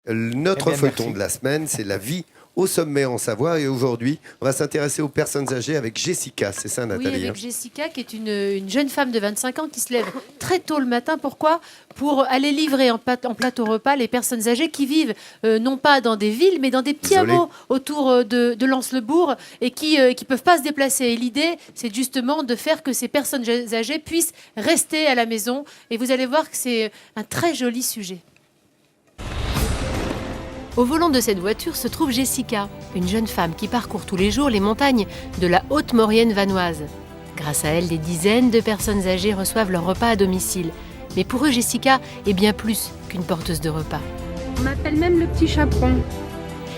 Notre feuilleton de la semaine, c'est la vie au sommet en Savoie. Et aujourd'hui, on va s'intéresser aux personnes âgées avec Jessica. C'est ça, Nathalie? Oui, avec Jessica, qui est une jeune femme de 25 ans qui se lève très tôt le matin. Pourquoi? Pour aller livrer en plateau repas les personnes âgées qui vivent non pas dans des villes, mais dans des petits hameaux autour de Lens-le-Bourg et qui ne peuvent pas se déplacer. Et l'idée, c'est justement de faire que ces personnes âgées puissent rester à la maison. Et vous allez voir que c'est un très joli sujet. Au volant de cette voiture se trouve Jessica, une jeune femme qui parcourt tous les jours les montagnes de la Haute-Maurienne vanoise. Grâce à elle, des dizaines de personnes âgées reçoivent leur repas à domicile. Mais pour eux, Jessica est bien plus qu'une porteuse de repas. On m'appelle même le petit chaperon.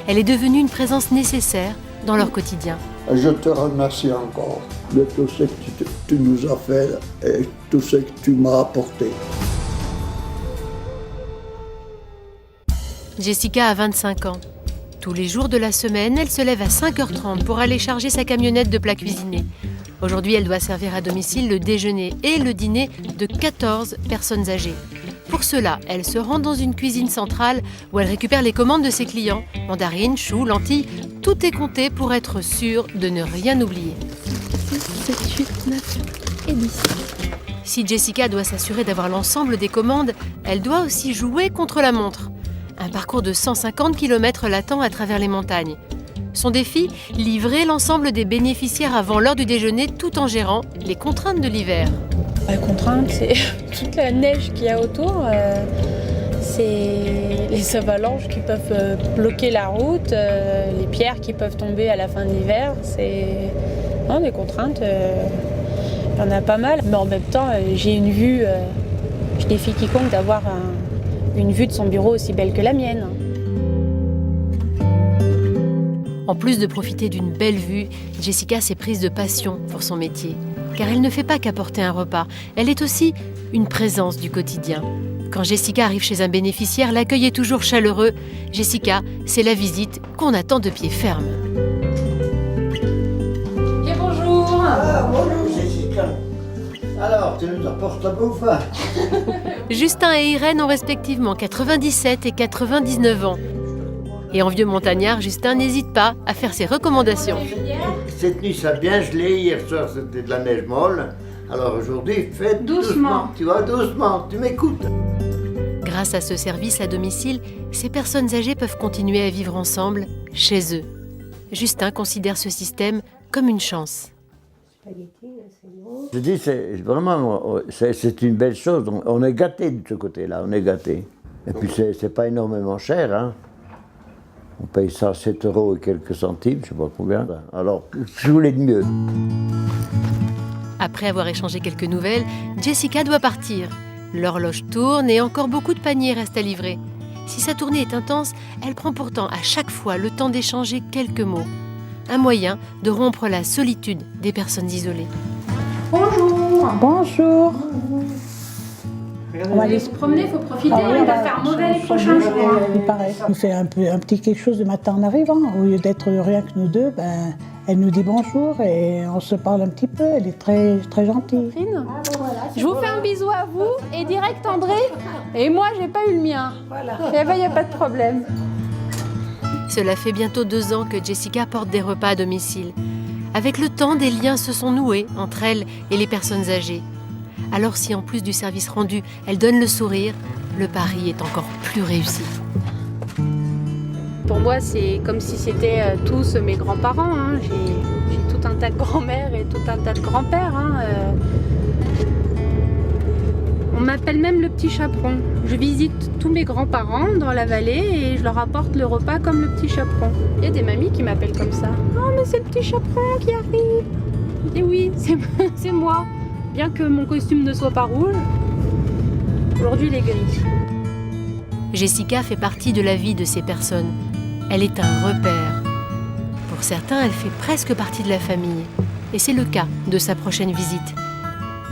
Elle est devenue une présence nécessaire dans leur quotidien. Je te remercie encore de tout ce que tu nous as fait et tout ce que tu m'as apporté. Jessica a 25 ans. Tous les jours de la semaine, elle se lève à 5h30 pour aller charger sa camionnette de plats cuisinés. Aujourd'hui, elle doit servir à domicile le déjeuner et le dîner de 14 personnes âgées. Pour cela, elle se rend dans une cuisine centrale où elle récupère les commandes de ses clients. Mandarines, choux, lentilles, tout est compté pour être sûre de ne rien oublier. 6, 7, 8, 9 et 10. Si Jessica doit s'assurer d'avoir l'ensemble des commandes, elle doit aussi jouer contre la montre. Un parcours de 150 km l'attend à travers les montagnes. Son défi, livrer l'ensemble des bénéficiaires avant l'heure du déjeuner tout en gérant les contraintes de l'hiver. La contrainte, c'est toute la neige qu'il y a autour. C'est les avalanches qui peuvent bloquer la route, les pierres qui peuvent tomber à la fin de l'hiver. C'est des contraintes, il y en a pas mal. Mais en même temps, j'ai une vue, je défie quiconque d'avoir une vue de son bureau aussi belle que la mienne. En plus de profiter d'une belle vue, Jessica s'est prise de passion pour son métier. Car elle ne fait pas qu'apporter un repas, elle est aussi une présence du quotidien. Quand Jessica arrive chez un bénéficiaire, l'accueil est toujours chaleureux. Jessica, c'est la visite qu'on attend de pied ferme. Et bonjour. Bonjour Jessica. Alors, tu nous apportes la bouffe? Justin et Irène ont respectivement 97 et 99 ans. Et en vieux montagnard, Justin n'hésite pas à faire ses recommandations. Cette nuit, ça a bien gelé. Hier soir, c'était de la neige molle. Alors aujourd'hui, faites doucement. Tu vois, doucement. Tu m'écoutes. Grâce à ce service à domicile, ces personnes âgées peuvent continuer à vivre ensemble chez eux. Justin considère ce système comme une chance. Je dis, c'est une belle chose. On est gâtés de ce côté-là, on est gâtés. Et puis c'est pas énormément cher, hein. On paye ça 7 € et quelques centimes, je sais pas combien. Alors, je voulais de mieux. Après avoir échangé quelques nouvelles, Jessica doit partir. L'horloge tourne et encore beaucoup de paniers restent à livrer. Si sa tournée est intense, elle prend pourtant à chaque fois le temps d'échanger quelques mots. Un moyen de rompre la solitude des personnes isolées. Bonjour. Bonjour. On va aller se promener, il faut profiter, il va faire mauvais les prochains jours. Il paraît. On fait un petit quelque chose le matin en arrivant. Au lieu d'être rien que nous deux, elle nous dit bonjour et on se parle un petit peu. Elle est très, très gentille. Je vous fais un bisou à vous et direct André. Et moi, j'ai pas eu le mien. Et il n'y a pas de problème. Cela fait bientôt 2 ans que Jessica porte des repas à domicile. Avec le temps, des liens se sont noués entre elle et les personnes âgées. Alors si en plus du service rendu, elle donne le sourire, le pari est encore plus réussi. Pour moi, c'est comme si c'était tous mes grands-parents. Hein. J'ai tout un tas de grands-mères et tout un tas de grands-pères. Hein. On m'appelle même le petit chaperon. Je visite tous mes grands-parents dans la vallée et je leur apporte le repas comme le petit chaperon. Il y a des mamies qui m'appellent comme ça. « Oh, mais c'est le petit chaperon qui arrive !» Et oui, c'est moi. Bien que mon costume ne soit pas rouge, aujourd'hui il est gris. Jessica fait partie de la vie de ces personnes. Elle est un repère. Pour certains, elle fait presque partie de la famille. Et c'est le cas de sa prochaine visite.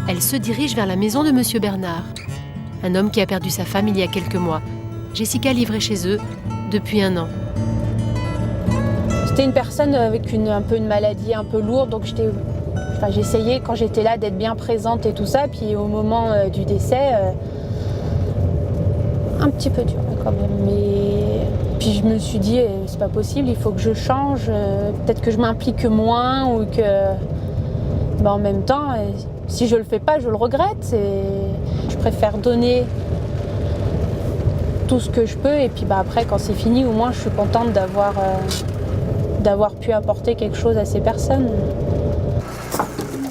Elle se dirige vers la maison de Monsieur Bernard, un homme qui a perdu sa femme il y a quelques mois. Jessica livrait chez eux depuis 1 an. C'était une personne avec un peu une maladie un peu lourde, donc j'essayais quand j'étais là d'être bien présente et tout ça, puis au moment du décès, un petit peu dur quand même, mais puis je me suis dit, c'est pas possible, il faut que je change, peut-être que je m'implique moins ou que... Ben, en même temps, si je le fais pas, je le regrette. Et je préfère donner tout ce que je peux et puis après, quand c'est fini, au moins je suis contente d'avoir pu apporter quelque chose à ces personnes.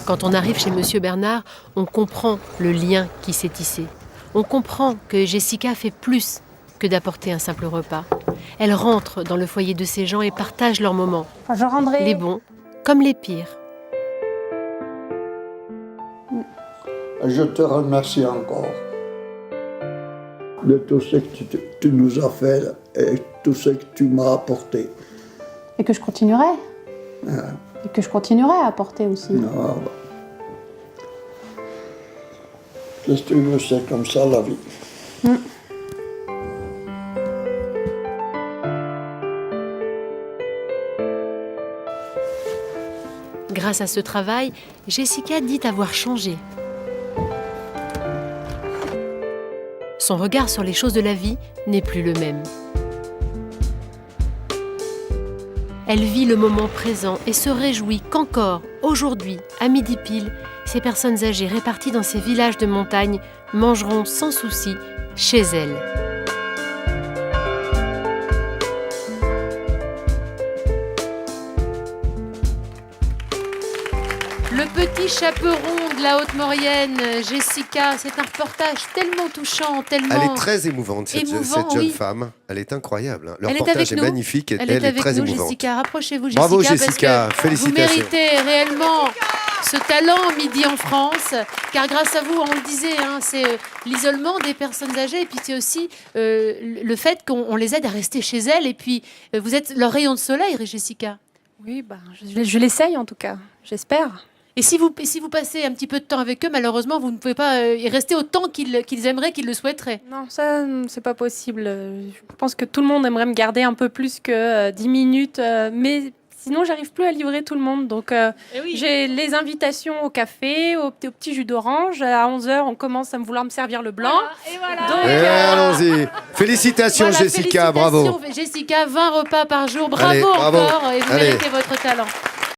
Quand on arrive chez Monsieur Bernard, on comprend le lien qui s'est tissé. On comprend que Jessica fait plus que d'apporter un simple repas. Elle rentre dans le foyer de ces gens et partage leurs moments, Enfin, je rendrai... les bons comme les pires. Je te remercie encore de tout ce que tu nous as fait et tout ce que tu m'as apporté. Et que je continuerai. Et que je continuerai à apporter aussi. Ah, bah. Qu'est-ce que tu veux, c'est comme ça la vie. Grâce à ce travail, Jessica dit avoir changé. Son regard sur les choses de la vie n'est plus le même. Elle vit le moment présent et se réjouit qu'encore, aujourd'hui, à midi pile, ces personnes âgées réparties dans ces villages de montagne mangeront sans souci chez elles. Le petit chaperon de la Haute-Maurienne, Jessica, c'est un reportage tellement touchant, tellement... Elle est très émouvante, cette jeune oui. femme. Elle est incroyable. Le Elle reportage est est magnifique et Elle est avec très nous, émouvante. Jessica. Rapprochez-vous, Jessica. Bravo, Jessica. Parce que Félicitations. vous méritez réellement ce talent Midi en France, car grâce à vous, on le disait, hein, c'est l'isolement des personnes âgées, et puis c'est aussi le fait qu'on les aide à rester chez elles, et puis vous êtes leur rayon de soleil, Jessica. Oui, je l'essaye en tout cas, j'espère. Et si vous passez un petit peu de temps avec eux, malheureusement, vous ne pouvez pas y rester autant qu'ils aimeraient, qu'ils le souhaiteraient. Non, ça, c'est pas possible. Je pense que tout le monde aimerait me garder un peu plus que 10 minutes, mais sinon, j'arrive plus à livrer tout le monde. Donc, j'ai les invitations au café, au petit jus d'orange. À 11h, on commence à vouloir me servir le blanc. Voilà. Donc, Allons-y. Félicitations, voilà, Jessica, bravo. Jessica, 20 repas par jour. Bravo, Allez, bravo. encore, et vous Allez. méritez votre talent.